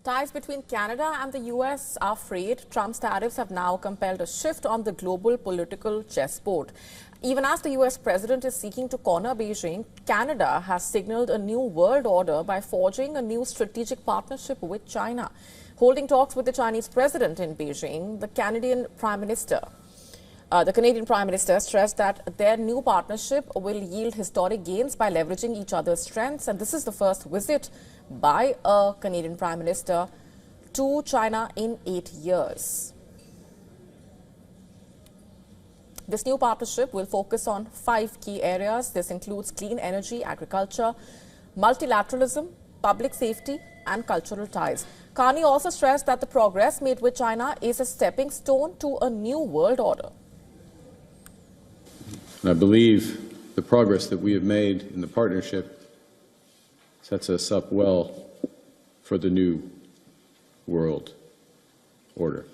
Ties between Canada and the US are frayed. Trump's tariffs have now compelled a shift on the global political chessboard. Even as the US president is seeking to corner Beijing, Canada has signaled a new world order by forging a new strategic partnership with China. Holding talks with the Chinese president in Beijing, the Canadian Prime Minister stressed that their new partnership will yield historic gains by leveraging each other's strengths. And this is the first visit by a Canadian Prime Minister to China in 8 years. This new partnership will focus on 5 key areas. This includes clean energy, agriculture, multilateralism, public safety, and cultural ties. Carney also stressed that the progress made with China is a stepping stone to a new world order. And I believe the progress that we have made in the partnership sets us up well for the new world order.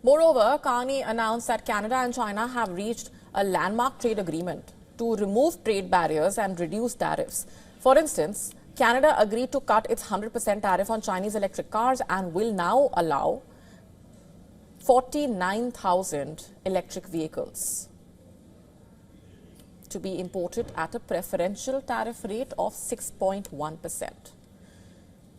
Moreover, Carney announced that Canada and China have reached a landmark trade agreement to remove trade barriers and reduce tariffs. For instance, Canada agreed to cut its 100% tariff on Chinese electric cars and will now allow 49,000 electric vehicles to be imported at a preferential tariff rate of 6.1%.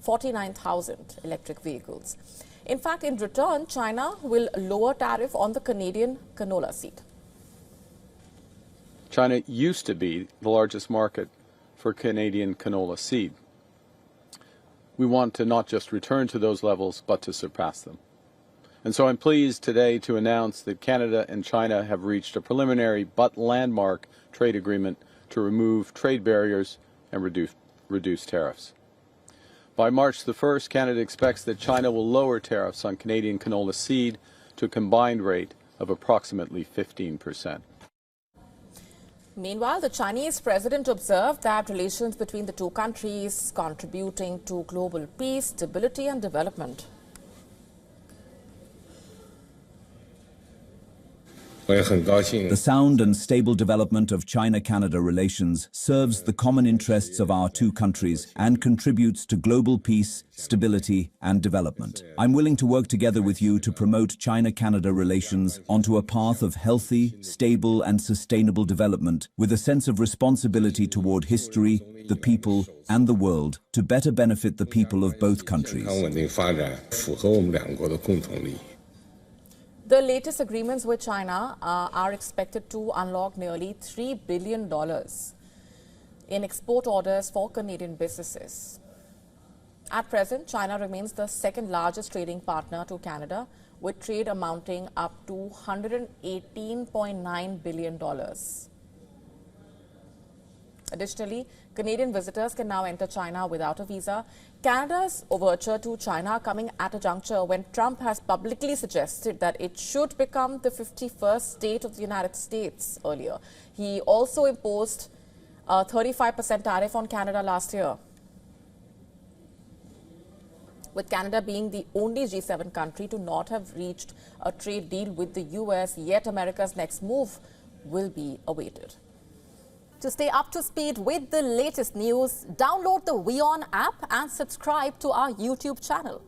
49,000 electric vehicles. In fact, in return, China will lower tariff on the Canadian canola seed. China used to be the largest market for Canadian canola seed. We want to not just return to those levels, but to surpass them. And so I'm pleased today to announce that Canada and China have reached a preliminary but landmark trade agreement to remove trade barriers and reduce tariffs. By March the 1st, Canada expects that China will lower tariffs on Canadian canola seed to a combined rate of approximately 15%. Meanwhile, the Chinese president observed that relations between the two countries contributing to global peace, stability and development. The sound and stable development of China-Canada relations serves the common interests of our two countries and contributes to global peace, stability and development. I'm willing to work together with you to promote China-Canada relations onto a path of healthy, stable and sustainable development with a sense of responsibility toward history, the people and the world to better benefit the people of both countries. The latest agreements with China are expected to unlock nearly $3 billion in export orders for Canadian businesses. At present, China remains the second largest trading partner to Canada, with trade amounting up to $118.9 billion. Additionally, Canadian visitors can now enter China without a visa. Canada's overture to China coming at a juncture when Trump has publicly suggested that it should become the 51st state of the United States earlier. He also imposed a 35% tariff on Canada last year. With Canada being the only G7 country to not have reached a trade deal with the US, yet America's next move will be awaited. To stay up to speed with the latest news, download the WION app and subscribe to our YouTube channel.